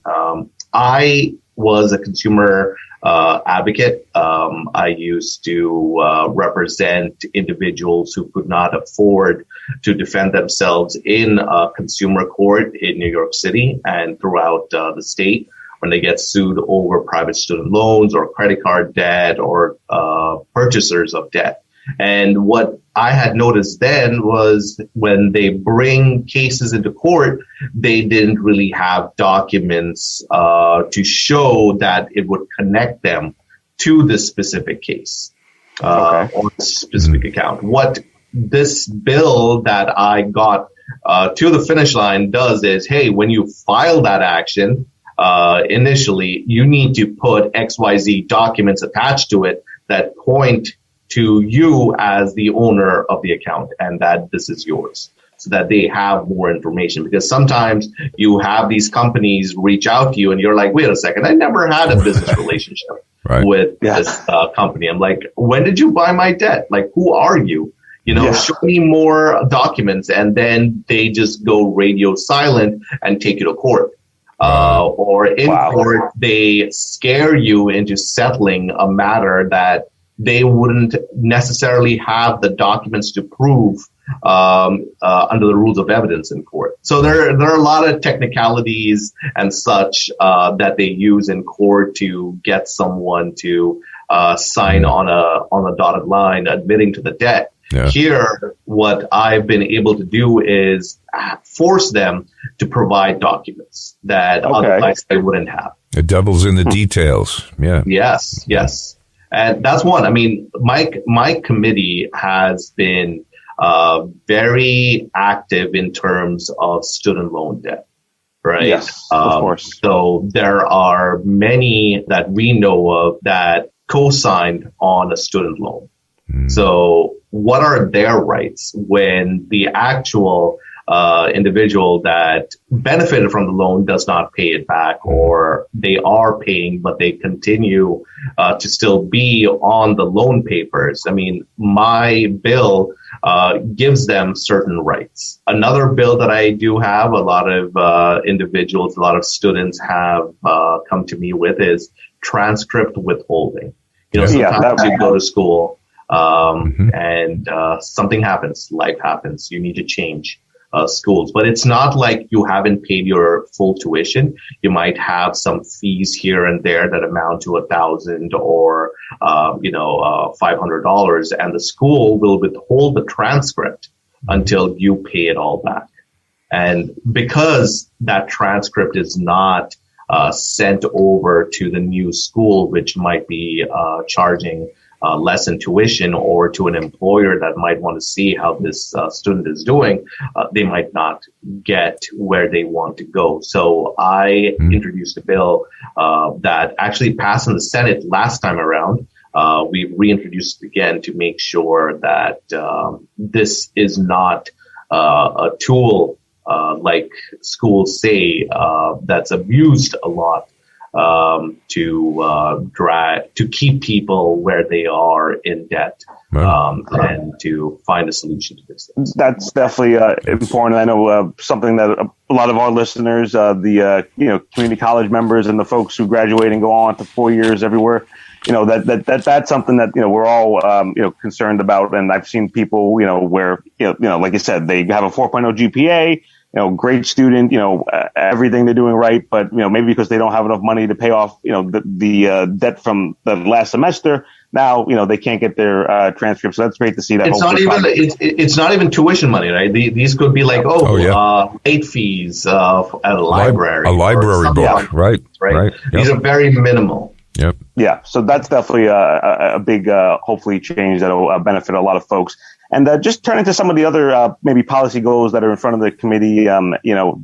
I was a consumer advocate. I used to represent individuals who could not afford to defend themselves in a consumer court in New York City and throughout the state when they get sued over private student loans or credit card debt or purchasers of debt. And what I had noticed then was when they bring cases into court, they didn't really have documents to show that it would connect them to this specific case or specific account. What this bill that I got to the finish line does is, hey, when you file that action, initially, you need to put XYZ documents attached to it that point to you as the owner of the account and that this is yours, so that they have more information. Because sometimes you have these companies reach out to you and you're like, wait a second, I never had a business relationship with this company. I'm like, when did you buy my debt? Like, who are you? Show me more documents. And then they just go radio silent and take you to court. Or in court, they scare you into settling a matter that they wouldn't necessarily have the documents to prove under the rules of evidence in court. So there are a lot of technicalities and such that they use in court to get someone to sign on a dotted line admitting to the debt. Yeah. Here, what I've been able to do is force them to provide documents that otherwise they wouldn't have. The devil's in the details. Yeah. Yes. And that's one. I mean, my committee has been very active in terms of student loan debt, right? Yes, of course. So there are many that we know of that co-signed on a student loan. So what are their rights when the actual individual that benefited from the loan does not pay it back, or they are paying, but they continue to still be on the loan papers? I mean, my bill gives them certain rights. Another bill that I do have, a lot of individuals, a lot of students have come to me with is transcript withholding. Sometimes you go to school and something happens, life happens, you need to change schools, but it's not like you haven't paid your full tuition. You might have some fees here and there that amount to $1,000 or $500, and the school will withhold the transcript until you pay it all back. And because that transcript is not sent over to the new school, which might be charging less in tuition, or to an employer that might want to see how this student is doing, they might not get where they want to go. So I introduced a bill that actually passed in the Senate last time around. We reintroduced it again to make sure that this is not a tool like schools say that's abused a lot to keep people where they are in debt, and to find a solution to this. That's definitely important. I know something that a lot of our listeners, the community college members and the folks who graduate and go on to 4 years everywhere, that's something that we're all concerned about. And I've seen people where like you said, they have a 4.0 GPA. Great student, everything they're doing right, but, maybe because they don't have enough money to pay off, the debt from the last semester. Now, they can't get their transcripts. So that's great to see that. It's not even tuition money, right? These could be like, late fees at a library. A library book, right? Yep. These are very minimal. Yep. Yeah. So that's definitely a big, hopefully change that'll benefit a lot of folks. And just turning to some of the other maybe policy goals that are in front of the committee,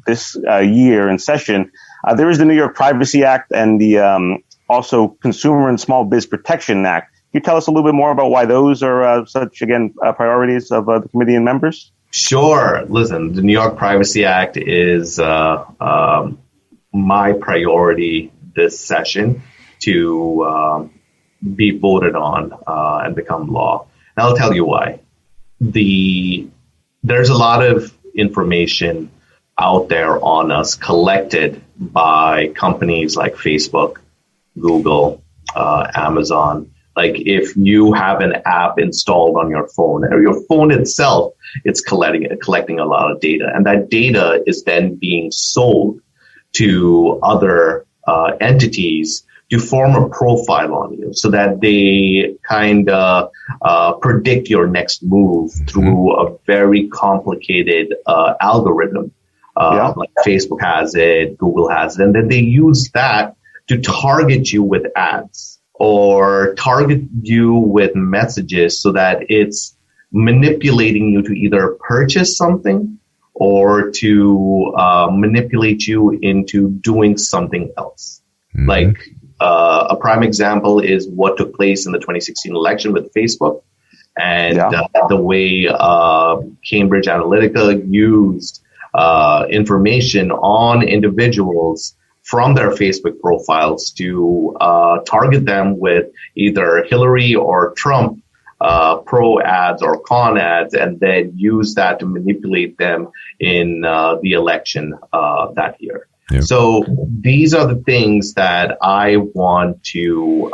this year in session, there is the New York Privacy Act and the also Consumer and Small Biz Protection Act. Can you tell us a little bit more about why those are such, again, priorities of the committee and members? Sure. Listen, the New York Privacy Act is my priority this session to be voted on and become law. And I'll tell you why. There's a lot of information out there on us collected by companies like Facebook, Google, Amazon. Like if you have an app installed on your phone or your phone itself, it's collecting a lot of data, and that data is then being sold to other entities to form a profile on you so that they kind of predict your next move through a very complicated algorithm. Like Facebook has it, Google has it, and then they use that to target you with ads or target you with messages so that it's manipulating you to either purchase something or to manipulate you into doing something else. Like, a prime example is what took place in the 2016 election with Facebook and the way Cambridge Analytica used information on individuals from their Facebook profiles to target them with either Hillary or Trump pro ads or con ads, and then use that to manipulate them in the election that year. Yep. So these are the things that I want to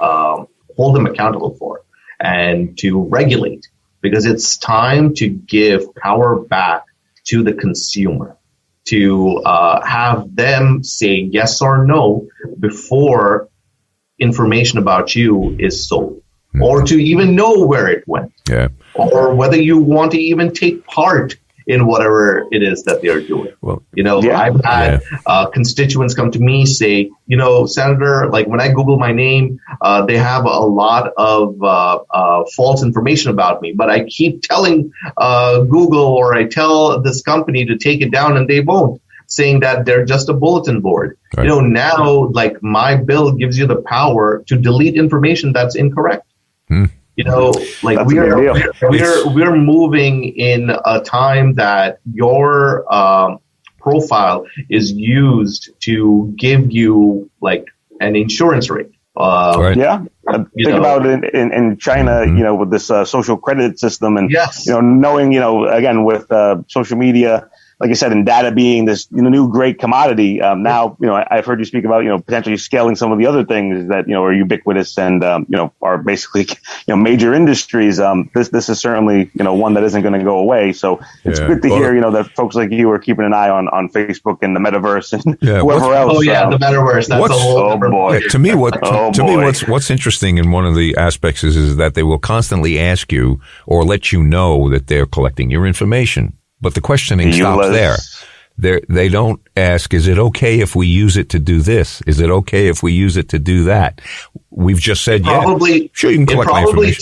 hold them accountable for and to regulate, because it's time to give power back to the consumer, to have them say yes or no before information about you is sold, or to even know where it went, or whether you want to even take part in whatever it is that they're doing. Well, I've had constituents come to me say, Senator, like when I Google my name, they have a lot of false information about me, but I keep telling Google or I tell this company to take it down and they won't, saying that they're just a bulletin board. Right. Now, like my bill gives you the power to delete information that's incorrect. Like we're moving in a time that your profile is used to give you like an insurance rate. Think about it in China, with this social credit system, and knowing, again with social media, like I said, and data being this new great commodity. Now, I've heard you speak about, potentially scaling some of the other things that, are ubiquitous and, are basically, major industries. This is certainly, one that isn't going to go away. So it's good to hear, that folks like you are keeping an eye on Facebook and the metaverse and whoever else. The metaverse. That's a whole boy. To me, what's interesting in one of the aspects is that they will constantly ask you or let you know that they're collecting your information. But the questioning stops there. They don't ask, is it okay if we use it to do this? Is it okay if we use it to do that? We've just said, sure, you can collect my information.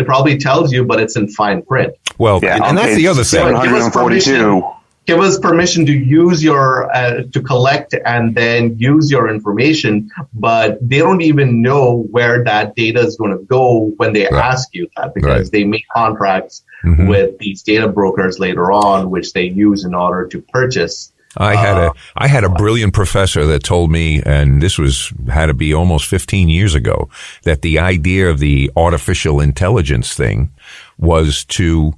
It probably tells you, but it's in fine print. Well, and that's the other thing. 742. Give us permission to use your, to collect and then use your information, but they don't even know where that data is going to go when they ask you that, because they make contracts with these data brokers later on, which they use in order to purchase I had a brilliant professor that told me, and this had to be almost 15 years ago, that the idea of the artificial intelligence thing was to,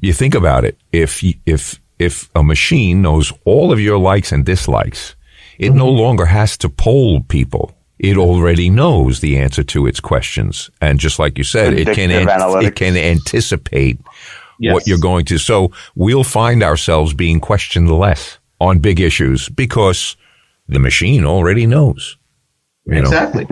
you think about it, if a machine knows all of your likes and dislikes, it no longer has to poll people. It already knows the answer to its questions. And just like you said, it can anticipate what you're going to. So we'll find ourselves being questioned less on big issues because the machine already knows. Exactly.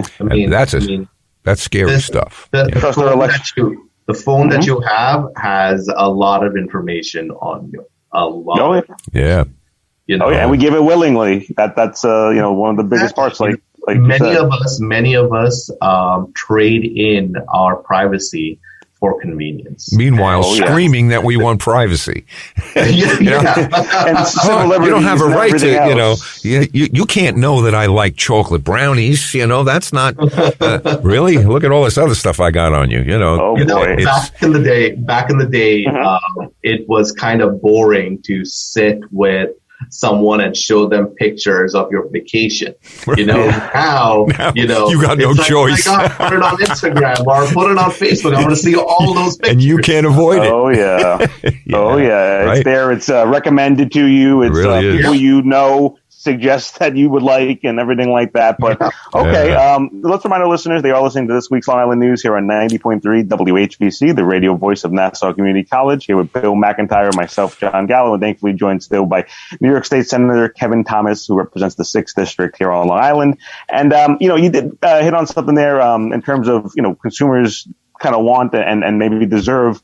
That's scary stuff. The phone that you have has a lot of information on you. A lot. Yeah. And we give it willingly. That's one of the biggest parts. Like many of us trade in our privacy for convenience. Meanwhile, screaming that we want privacy. And you don't have a right to, you can't know that I like chocolate brownies. That's not really. Look at all this other stuff I got on you. Back in the day, it was kind of boring to sit with someone and show them pictures of your vacation. Now you got no choice. Oh my God, put it on Instagram or put it on Facebook. I want to see all those pictures. And you can't avoid it. Oh yeah. Right? It's there. It's recommended to you. It's really people suggest that you would like and everything like that. But let's remind our listeners they are listening to this week's Long Island News here on 90.3 WHPC, the radio voice of Nassau Community College. Here with Bill McIntyre, myself, Jon Gallo, and thankfully joined still by New York State Senator Kevin Thomas, who represents the 6th District here on Long Island. And, you did hit on something there in terms of, consumers kind of want and maybe deserve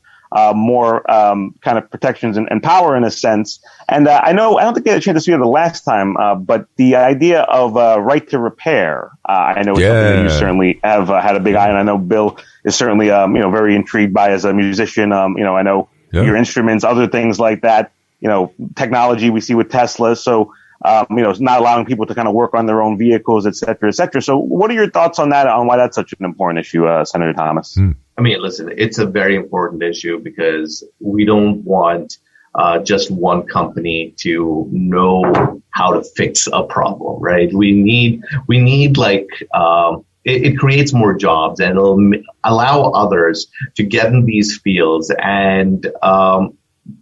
more kind of protections and power in a sense. And I don't think I had a chance to see it the last time, but the idea of right to repair, I know it's something that you certainly have had a big eye on. I know Bill is certainly, very intrigued by as a musician. I know your instruments, other things like that, technology we see with Tesla. So, it's not allowing people to kind of work on their own vehicles, et cetera, et cetera. So what are your thoughts on that, on why that's such an important issue, Senator Thomas? Listen, it's a very important issue because we don't want just one company to know how to fix a problem, right? We need it creates more jobs and it'll allow others to get in these fields, and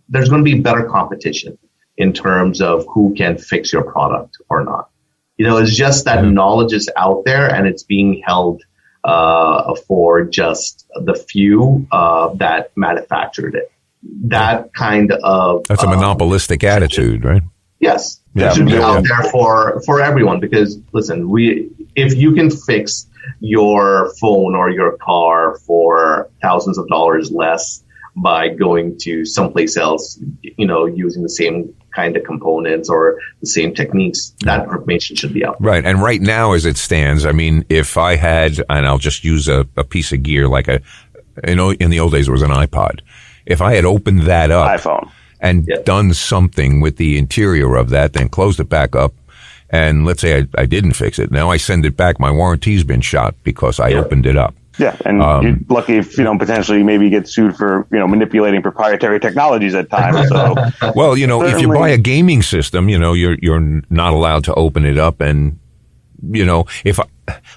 there's going to be better competition in terms of who can fix your product or not. It's just that knowledge is out there and it's being held for just the few that manufactured it. That kind of... That's a monopolistic attitude, right? Yes. It should be out there for everyone because, listen, if you can fix your phone or your car for thousands of dollars less by going to someplace else, using the same kind of components or the same techniques, that information should be out. Right. And right now, as it stands, if I had, and I'll just use a piece of gear like in the old days, it was an iPod. If I had opened that up iPhone and done something with the interior of that, then closed it back up, and let's say I didn't fix it. Now I send it back. My warranty's been shot because I opened it up. Yeah, and you're lucky if, potentially maybe get sued for, manipulating proprietary technologies at times. So. Well, if you buy a gaming system, you're not allowed to open it up. And, if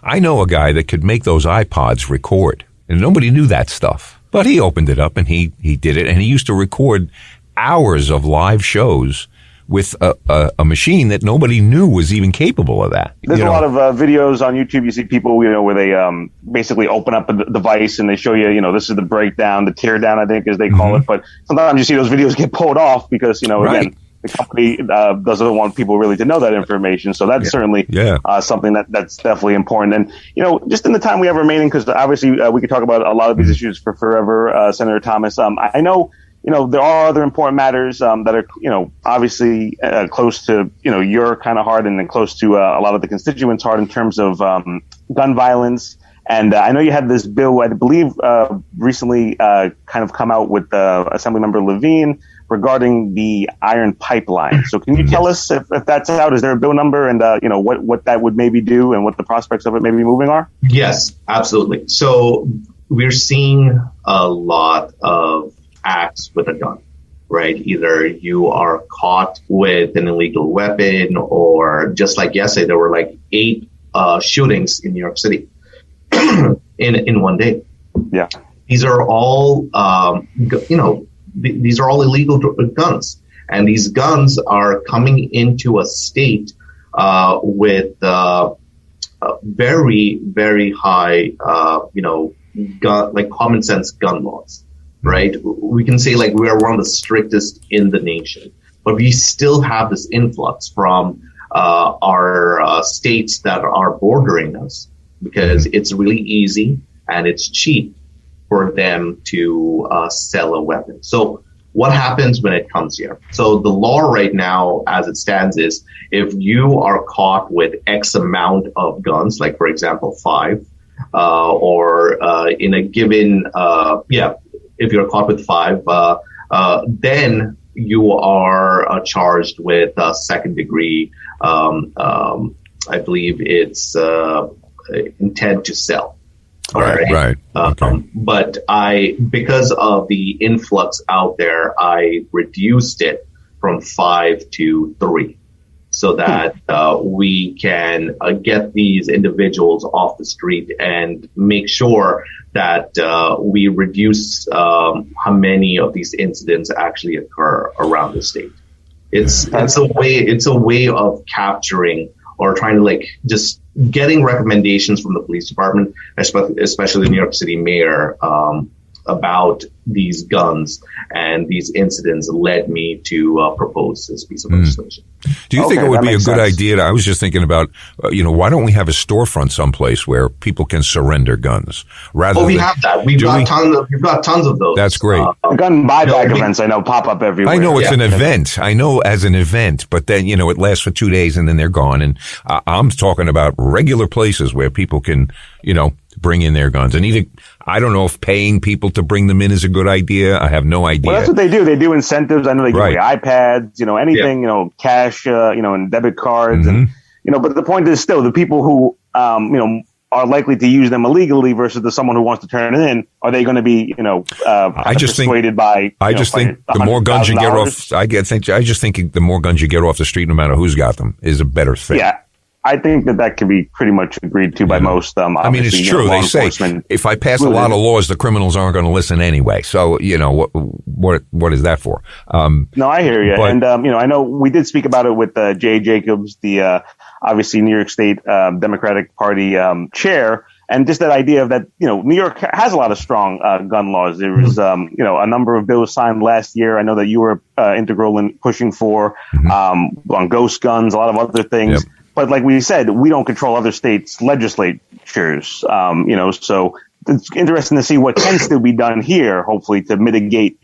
I know a guy that could make those iPods record, and nobody knew that stuff. But he opened it up and he did it. And he used to record hours of live shows with a machine that nobody knew was even capable of that. There's a lot of videos on YouTube. You see people, where they basically open up a device and they show you, this is the breakdown, the tear down, I think, as they call it. But sometimes you see those videos get pulled off because, again, the company doesn't want people really to know that information. So that's certainly something that's definitely important. And, just in the time we have remaining, because obviously we could talk about a lot of these issues for forever, Senator Thomas. I know, there are other important matters that are, obviously close to, your kind of heart and then close to a lot of the constituents' heart in terms of gun violence. And I know you had this bill, I believe, recently kind of come out with Assemblymember Levine regarding the iron pipeline. So can you tell us if that's out? Is there a bill number and, what that would maybe do and what the prospects of it maybe moving are? Yes, absolutely. So we're seeing a lot of acts with a gun. right? Either you are caught with an illegal weapon, or just like yesterday, there were like 8 shootings in New York City in one day. Yeah. These are all, these are all illegal guns. And these guns are coming into a state with very, very high, gun, like common sense gun laws, right? We can say like we are one of the strictest in the nation, but we still have this influx from our states that are bordering us, because it's really easy and it's cheap for them to sell a weapon. So what happens when it comes here? So the law right now, as it stands, is if you are caught with X amount of guns, like for example 5, or in a given, if you're caught with 5, then you are charged with second degree. I believe it's intent to sell. Right. Okay. But because of the influx out there, I reduced it from 5 to 3, so that we can get these individuals off the street and make sure that we reduce how many of these incidents actually occur around the state. It's a way of capturing, or trying to like just getting recommendations from the police department, especially the New York City mayor, about these guns and these incidents led me to propose this piece of legislation. Do you think it would be a good idea? I was just thinking about, why don't we have a storefront someplace where people can surrender guns? We have that. We've got tons of those. That's great. Gun buyback events, I know, pop up everywhere. I know it's an event. I know as an event, but then, it lasts for 2 days and then they're gone. And I'm talking about regular places where people can, bring in their guns. And either, I don't know if paying people to bring them in is a good idea. I have no idea. Well, that's what they do. They do incentives. I know they give away iPads, anything, cash, and debit cards. And, but the point is still the people who, are likely to use them illegally versus someone who wants to turn it in. Are they going to be, persuaded by? I just think the more guns you get off, I just think the more guns you get off the street, no matter who's got them, is a better thing. Yeah. I think that can be pretty much agreed to by most. It's true. They say if I pass a lot of laws, the criminals aren't going to listen anyway. So, what is that for? No, I hear you. And, I know we did speak about it with Jay Jacobs, the obviously New York State Democratic Party chair. And just that idea of that, New York has a lot of strong gun laws. There was, a number of bills signed last year. I know that you were integral in pushing for on ghost guns, a lot of other things. Yep. But like we said, we don't control other states' legislatures, so it's interesting to see what can still be done here, hopefully to mitigate,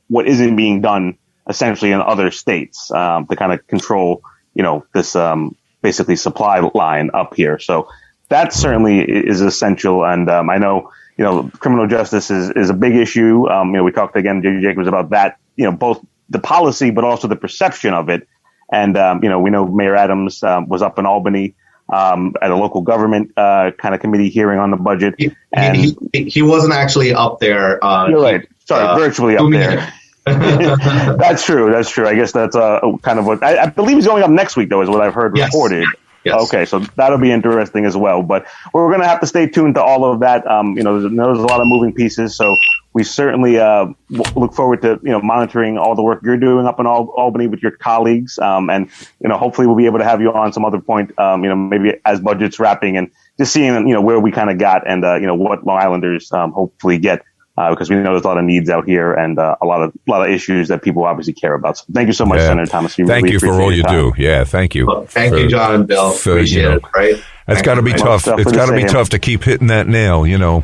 what isn't being done essentially in other states, to kind of control, this basically supply line up here. So that certainly is essential. And I know, criminal justice is a big issue. We talked again, J.J. Jacobs, about that, both the policy, but also the perception of it. And, we know Mayor Adams was up in Albany at a local government kind of committee hearing on the budget. He wasn't actually up there. You're right. Sorry, virtually up there. That's true. I guess that's kind of what I believe he's going up next week, though, is what I've heard reported. Yes. Okay, so that'll be interesting as well. But we're going to have to stay tuned to all of that. There's a lot of moving pieces, so we certainly look forward to monitoring all the work you're doing up in Albany with your colleagues, and hopefully we'll be able to have you on some other point, maybe as budget's wrapping and just seeing where we kind of got and what Long Islanders hopefully get. Because we know there's a lot of needs out here and a lot of issues that people obviously care about. So thank you so much, Senator Thomas. Thank you for all you do. Yeah, thank you. Well, thank you, John and Bill. Appreciate it. Right? That's got to be tough. It's got to be tough to keep hitting that nail,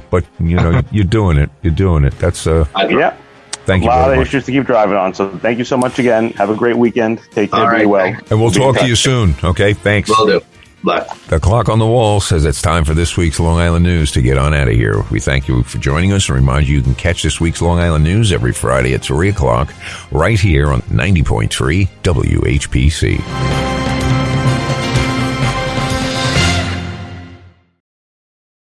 but you're doing it. You're doing it. That's Thank you. A lot of issues to keep driving on. So thank you so much again. Have a great weekend. Take care. Be well. And we'll talk to you soon. Okay. Thanks. Will do. The clock on the wall says it's time for this week's Long Island News to get on out of here. We thank you for joining us and remind you can catch this week's Long Island News every Friday at 3 o'clock right here on 90.3 WHPC.